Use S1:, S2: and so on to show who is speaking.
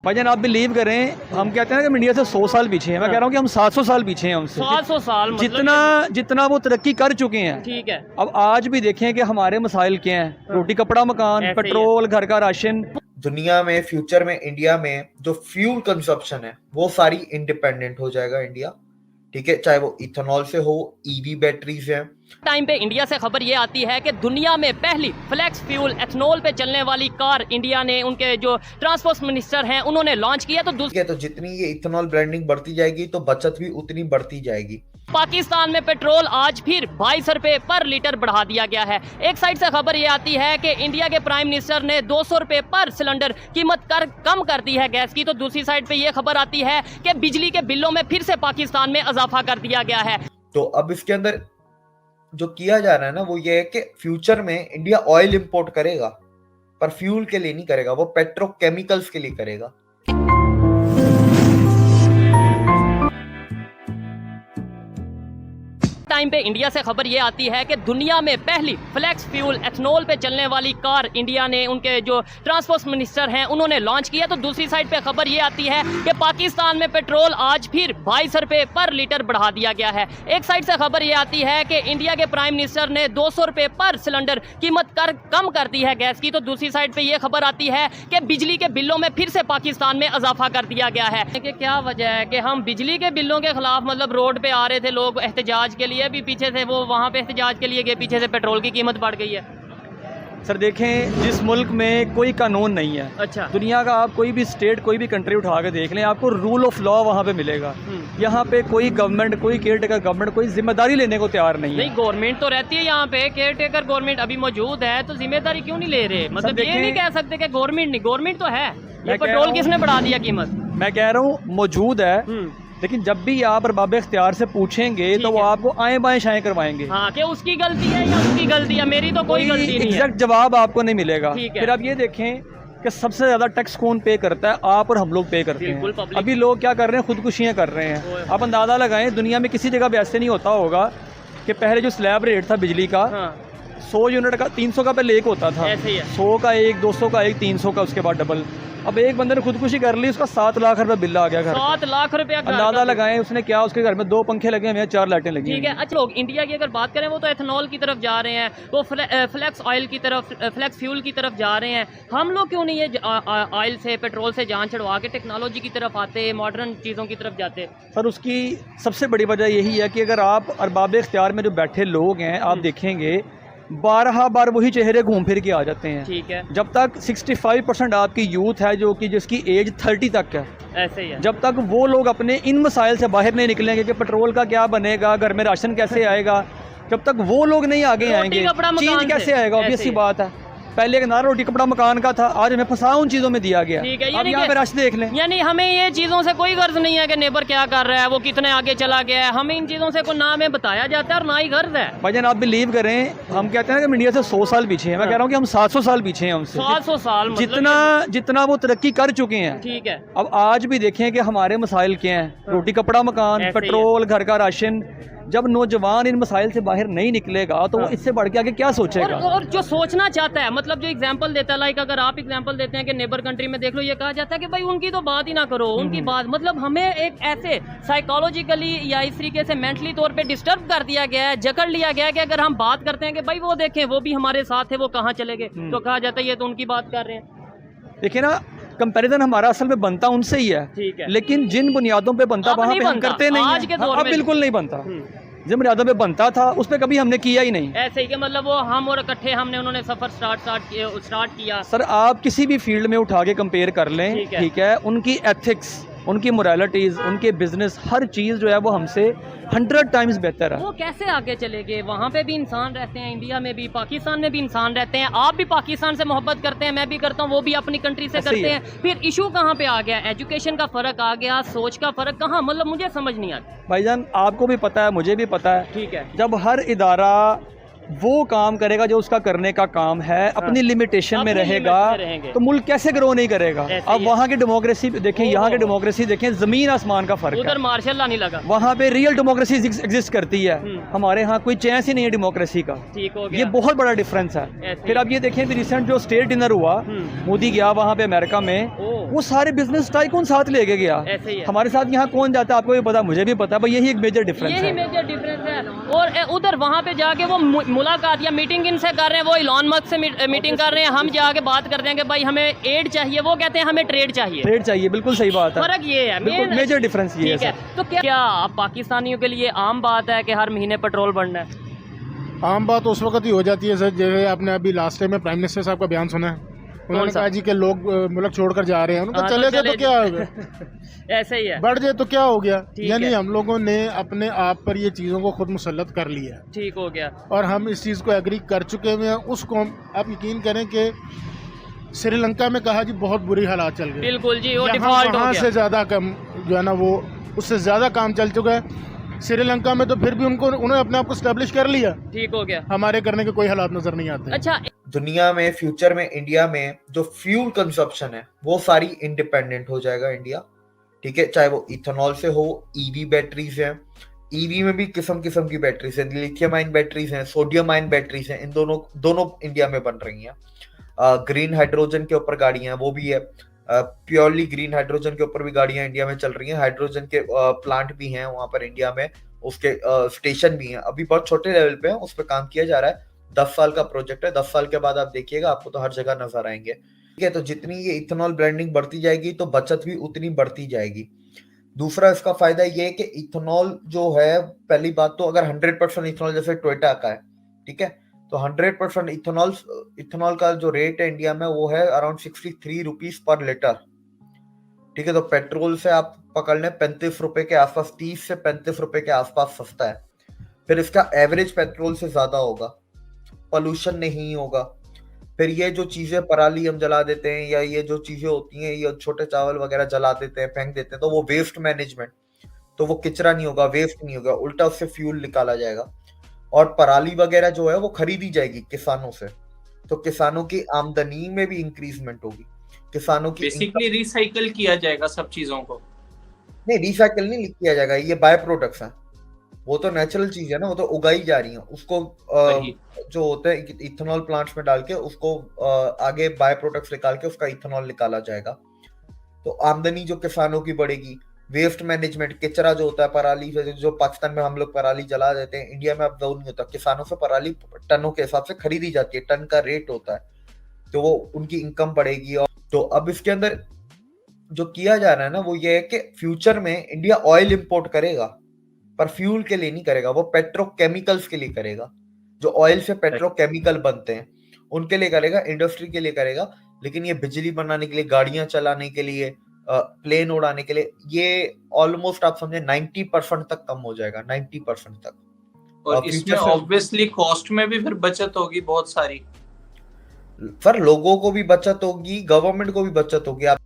S1: भाईजान आप बिलीव करें, हम कहते हैं ना कि इंडिया से 100 साल पीछे हैं। मैं कह रहा हूँ कि हम 700 साल पीछे हैं हमसे।
S2: 700 साल
S1: जितना वो तरक्की कर चुके हैं।
S2: ठीक है।
S1: अब आज भी देखें कि हमारे मसाइल क्या हैं। रोटी कपड़ा मकान, पेट्रोल, घर का राशन।
S3: दुनिया में फ्यूचर में इंडिया में जो फ्यूल कंजप्शन है वो सारी इंडिपेंडेंट हो जाएगा इंडिया। ठीक है, चाहे वो इथेनॉल से हो, ईवी बैटरीज हैं।
S2: टाइम पे इंडिया से खबर ये आती है कि दुनिया में पहली फ्लेक्स फ्यूल एथनॉल पे चलने वाली कार इंडिया ने, उनके जो ट्रांसपोर्ट मिनिस्टर हैं उन्होंने लॉन्च किया। तो
S3: जितनी ये इथेनॉल ब्रांडिंग बढ़ती जाएगी तो बचत भी उतनी बढ़ती जाएगी।
S2: पाकिस्तान में पेट्रोल आज फिर 22 रुपए पर लीटर बढ़ा दिया गया है। एक साइड से खबर ये आती है कि इंडिया के प्राइम मिनिस्टर ने 200 रुपए पर सिलेंडर कीमत कम कर दी है गैस की। तो दूसरी साइड पे ये खबर आती है कि बिजली के बिलों में फिर से पाकिस्तान में इजाफा कर दिया गया है।
S3: तो अब इसके अंदर जो किया जा रहा है ना वो ये है कि फ्यूचर में इंडिया ऑयल इंपोर्ट करेगा, पर फ्यूल के लिए नहीं करेगा, वो पेट्रोकेमिकल्स के लिए करेगा।
S2: टाइम पे इंडिया से खबर ये आती है कि दुनिया में पहली फ्लेक्स फ्यूल एथनॉल पे चलने वाली कार इंडिया ने, उनके जो ट्रांसपोर्ट मिनिस्टर हैं उन्होंने लॉन्च किया। तो दूसरी साइड पे खबर ये आती है कि पाकिस्तान में पेट्रोल आज फिर 22 रुपए पर लीटर बढ़ा दिया गया है। एक साइड से खबर ये आती है कि इंडिया के प्राइम मिनिस्टर ने 200 रुपए पर सिलेंडर कीमत कम कर दी है गैस की। तो दूसरी साइड पे ये खबर आती है कि बिजली के बिलों में फिर से पाकिस्तान में इजाफा कर दिया गया है। कि क्या वजह है कि हम बिजली के बिलों के खिलाफ मतलब रोड पे आ रहे थे लोग एहतजाज के लिए, भी पीछे से वो वहां पे एहतजाज के लिए गए, पीछे से पेट्रोल की कीमत बढ़ गई है।
S1: सर देखें, जिस मुल्क में कोई कानून नहीं है,
S2: अच्छा,
S1: दुनिया का आप कोई भी स्टेट, कोई भी कंट्री उठा के देख लें, आपको रूल ऑफ लॉ वहाँ पे मिलेगा। यहाँ पे कोई गवर्नमेंट, कोई केयर टेकर गवर्नमेंट कोई जिम्मेदारी लेने को तैयार नहीं है।
S2: नहीं, गवर्नमेंट तो रहती है यहाँ पे, केयर टेकर गवर्नमेंट अभी मौजूद है, तो जिम्मेदारी क्यों नहीं ले रहे? मतलब ये नहीं कह सकते कि गवर्नमेंट नहीं, गवर्नमेंट तो है। ये पेट्रोल किसने बढ़ा दिया कीमत?
S1: मैं कह रहा हूँ मौजूद है, लेकिन जब भी आप अरबाब इख्तियार से पूछेंगे तो वो आपको आए बाएं शाएं करवाएंगे।
S2: हाँ, कि उसकी गलती है या उसकी गलती है, मेरी तो कोई गलती नहीं है।
S1: एग्जैक्ट जवाब आपको नहीं मिलेगा। फिर आप ये देखें कि सबसे ज्यादा टैक्स कौन पे करता है? आप और हम लोग पे करते हैं। अभी लोग क्या कर रहे हैं, खुदकुशियां कर रहे हैं। आप अंदाजा लगाएं, दुनिया में किसी जगह भी ऐसे नहीं होता होगा कि पहले जो स्लैब रेट था बिजली का, 100 यूनिट का 300 का पहले एक होता था, 100 का एक, 200 का एक, 300 का उसके बाद डबल। अब एक बंदे ने खुदकुशी कर ली, उसका 7 लाख रुपए बिल आ गया घर।
S2: 7 लाख रुपया।
S1: अंदाजा लगाएं उसने क्या, उसके घर में 2 पंखे लगे हुए हैं, 4 लाइटें लगी।
S2: ठीक है। अच्छा, लोग इंडिया की अगर बात करें वो तो एथनॉल की तरफ जा रहे हैं, वो फ्लेक्स ऑयल की तरफ, फ्लेक्स फ्यूल की तरफ जा रहे हैं। हम लोग क्यों नहीं ये ऑयल से, पेट्रोल से जान छुड़वा के टेक्नोलॉजी की तरफ आते, मॉडर्न चीज़ों की तरफ जाते?
S1: सर उसकी सबसे बड़ी वजह यही है कि अगर आप अरबाब इख्तियार में जो बैठे लोग हैं, आप देखेंगे 12 बार वही चेहरे घूम फिर के आ जाते हैं।
S2: ठीक है।
S1: जब तक 65% आपकी यूथ है जो कि जिसकी एज 30 तक है,
S2: ऐसे ही है, जब
S1: तक वो लोग अपने इन मसाइल से बाहर नहीं निकलेंगे कि पेट्रोल का क्या बनेगा, घर में राशन कैसे आएगा, जब तक वो लोग नहीं आगे आएंगे, चीज कैसे आएगा? ऑब्वियस सी बात है। पहले एक नारा रोटी कपड़ा मकान का था, आज हमें फंसा उन चीजों में दिया गया।
S2: ठीक है,
S1: अब यहाँ पे रश देख लें।
S2: यानी हमें ये चीजों से कोई गर्ज नहीं है कि नेबर क्या कर रहा है, वो कितने आगे चला गया है, हमें इन चीजों से कोई ना हमें बताया जाता है और ना ही गर्ज है।
S1: भाईजान आप बिलीव करें, हम कहते हैं ना कि इंडिया से 100 साल पीछे हैं। मैं कह रहा हूँ कि हम 700 साल पीछे हैं हमसे।
S2: 700 साल
S1: जितना वो तरक्की कर चुके हैं।
S2: ठीक है।
S1: अब आज भी देखें कि हमारे मसाइल क्या हैं। रोटी कपड़ा मकान, पेट्रोल, घर का राशन। जब नौजवान इन मसाइल से बाहर नहीं निकलेगा तो वो इससे बढ़ के आगे क्या सोचेगा?
S2: और जो सोचना चाहता है, मतलब जो एग्जांपल देता है, लाइक अगर आप एग्जांपल देते हैं कि नेबर कंट्री में देख लो, ये कहा जाता है कि भाई उनकी तो बात ही ना करो, उनकी बात, मतलब हमें एक ऐसे साइकोलॉजिकली या इस तरीके से मेंटली तौर पे डिस्टर्ब कर दिया गया है, जकड़ लिया गया है कि अगर हम बात करते हैं कि भाई वो देखें वो भी हमारे साथ है, वो कहाँ चले गए, तो कहा जाता है ये तो उनकी बात कर रहे हैं।
S1: देखिए ना, कंपैरिजन हमारा असल में बनता उनसे ही है।
S2: ठीक है।
S1: लेकिन जिन बुनियादों पे बनता वहाँ पे हम करते नहीं,
S2: आज के दौर में
S1: बिल्कुल नहीं बनता। जिन बुनियादों पे बनता था उस पर कभी हमने किया ही नहीं।
S2: ऐसे ही कि मतलब वो हम और इकट्ठे हमने उन्होंने सफर स्टार्ट किया।
S1: सर आप किसी भी फील्ड में उठा के कंपेयर कर लें, ठीक है, उनकी एथिक्स, उनकी मोरालिटीज, उनके बिजनेस, हर चीज़ जो है वो हमसे 100 टाइम्स बेहतर है।
S2: वो कैसे आगे चले गए? वहाँ पे भी इंसान रहते हैं, इंडिया में भी, पाकिस्तान में भी इंसान रहते हैं। आप भी पाकिस्तान से मोहब्बत करते हैं, मैं भी करता हूँ, वो भी अपनी कंट्री से करते हैं। फिर इशू कहाँ पे आ गया? एजुकेशन का फ़र्क आ गया, सोच का फ़र्क कहाँ? मतलब मुझे समझ नहीं आता।
S1: भाईजान आपको भी पता है, मुझे भी पता है।
S2: ठीक है।
S1: जब हर इदारा वो काम करेगा जो उसका करने का काम है, अपनी लिमिटेशन में रहेगा, तो मुल्क कैसे ग्रो नहीं करेगा। अब वहाँ की डेमोक्रेसी देखें, यहाँ की डेमोक्रेसी देखें, जमीन आसमान का फर्क
S2: उधर
S1: है।
S2: मार्शल लॉ नहीं लगा,
S1: वहाँ पे रियल डेमोक्रेसी एग्जिस्ट करती है, हमारे यहाँ कोई चांस ही नहीं है डेमोक्रेसी का।
S2: ठीक हो गया,
S1: ये बहुत बड़ा डिफरेंस है। फिर अब ये देखें, रिसेंट जो स्टेट डिनर हुआ, मोदी गया वहाँ पे अमेरिका में, वो सारे बिजनेस टाइकून साथ लेके गया।
S2: ऐसे ही है।
S1: हमारे साथ यहाँ कौन जाता है आपको भी पता, मुझे भी पता है, यही एक मेजर डिफरेंस
S2: यही
S1: है।
S2: मेजर डिफरेंस है। और उधर वहाँ पे जाके वो मुलाकात या मीटिंग इनसे कर रहे हैं, वो इलॉन मस्क से मीटिंग कर रहे हैं, हम जाके बात करते हैं कि भाई हमें एड चाहिए, वो कहते हैं हमें ट्रेड चाहिए।
S1: ट्रेड चाहिए, बिल्कुल सही बात है।
S2: फर्क ये है,
S1: मेजर डिफरेंस ये
S2: है। तो क्या आप पाकिस्तानियों के लिए आम बात है कि हर महीने पेट्रोल बढ़ना है?
S4: आम बात उस वक्त ही हो जाती है सर, जैसे आपने अभी लास्ट टाइम में प्राइम मिनिस्टर साहब का बयान सुना है, उन्होंने कहा जी के लोग मुल्क छोड़कर जा रहे हैं, उन्होंने कहा चले गए तो क्या हो गया,
S2: ऐसे ही है,
S4: बढ़ जाए तो क्या हो गया। यानी हम लोगों ने अपने आप पर ये चीज़ों को खुद मुसल्लत कर लिया है।
S2: ठीक हो गया, और
S4: हम इस चीज़ को एग्री कर चुके हैं। उसको आप यकीन करें कि श्रीलंका में कहा जी बहुत बुरी हालात चल गए,
S2: बिल्कुल जी, वो डिफॉल्ट हो गया,
S4: से ज़्यादा कम जो है ना, वो उससे ज़्यादा काम चल चुका है। श्रीलंका में तो फिर भी उन्होंने अपने आप को स्टैब्लिश कर लिया, ठीक हो गया, हमारे करने के कोई हालात नजर नहीं आते।
S2: अच्छा,
S3: दुनिया में फ्यूचर में इंडिया में जो फ्यूल कंजप्शन है वो सारी इंडिपेंडेंट हो जाएगा इंडिया, ठीक है, चाहे वो इथेनॉल से हो, ईवी बैटरीज हैं, ईवी में भी किस्म किस्म की बैटरीज हैं, लिथियम आयन बैटरीज हैं, सोडियम आयन बैटरीज हैं, इन दोनों इंडिया में बन रही हैं। ग्रीन हाइड्रोजन के ऊपर गाड़ियां वो भी है, प्योरली ग्रीन हाइड्रोजन के ऊपर भी गाड़ियां इंडिया में चल रही हैं, हाइड्रोजन के प्लांट भी हैं वहां पर इंडिया में, उसके स्टेशन भी हैं, अभी बहुत छोटे लेवल पे हैं, उस पर काम किया जा रहा है। 10 साल का प्रोजेक्ट है, 10 साल के बाद आप देखिएगा आपको तो हर जगह नजर आएंगे, ठीक है। तो जितनी ये इथेनॉल ब्लेंडिंग बढ़ती जाएगी तो बचत भी उतनी बढ़ती जाएगी। दूसरा इसका फायदा ये है कि इथेनॉल जो है, पहली बात तो अगर 100% इथेनॉल जैसे टोयोटा का है, ठीक है, तो 100% इथेनॉल का जो रेट है इंडिया में वो है अराउंड 63 रुपीज पर लीटर, ठीक है। तो पेट्रोल से आप पकड़ लें 35 रुपए के आसपास, 30 से 35 रुपए के आसपास सस्ता है। फिर इसका एवरेज पेट्रोल से ज्यादा होगा, पोल्यूशन नहीं होगा। फिर ये जो चीजें पराली हम जला देते हैं या ये जो चीजें होती हैं, ये छोटे चावल वगैरह जला देते हैं, फेंक देते हैं, तो वो वेस्ट मैनेजमेंट, तो वो किचरा नहीं होगा, वेस्ट नहीं होगा, उल्टा उससे फ्यूल निकाला जाएगा। और पराली वगैरह जो है वो खरीदी जाएगी किसानों से, तो किसानों की आमदनी में भी इंक्रीजमेंट होगी, किसानों की
S5: बेसिकली रिसाइकल किया जाएगा सब चीजों को।
S3: नहीं, रिसाइकल नहीं किया जाएगा, ये बाय प्रोडक्ट्स हैं, वो तो नेचुरल चीज है ना, वो तो उगाई जा रही है, उसको जो होते हैं इथेनॉल प्लांट्स में डाल के उसको आगे बाय प्रोडक्ट्स निकाल के उसका इथेनॉल निकाला जाएगा। तो आमदनी जो किसानों की बढ़ेगी, वेस्ट मैनेजमेंट, कचरा जो होता है पराली से, जो पाकिस्तान में हम लोग पराली जला देते हैं, इंडिया में अब वो नहीं होता, किसानों से पराली टनों के हिसाब से खरीदी जाती है, टन का रेट होता है, तो वो उनकी इनकम बढ़ेगी। और तो अब इसके अंदर जो किया जा रहा है ना वो ये है कि फ्यूचर में इंडिया ऑयल इंपोर्ट करेगा, पर फ्यूल के लिए नहीं करेगा, वो पेट्रोकेमिकल्स के लिए करेगा, जो ऑयल से पेट्रोकेमिकल बनते हैं उनके लिए करेगा, इंडस्ट्री के लिए करेगा। लेकिन ये बिजली बनाने के लिए, गाड़ियां चलाने के लिए, प्लेन उड़ाने के लिए, ये ऑलमोस्ट आप समझे 90% तक कम हो जाएगा, 90% तक।
S5: और इसमें ऑब्वियसली कॉस्ट में भी फिर बचत होगी बहुत सारी,
S3: सर, लोगों को भी बचत होगी, गवर्नमेंट को भी बचत होगी। आप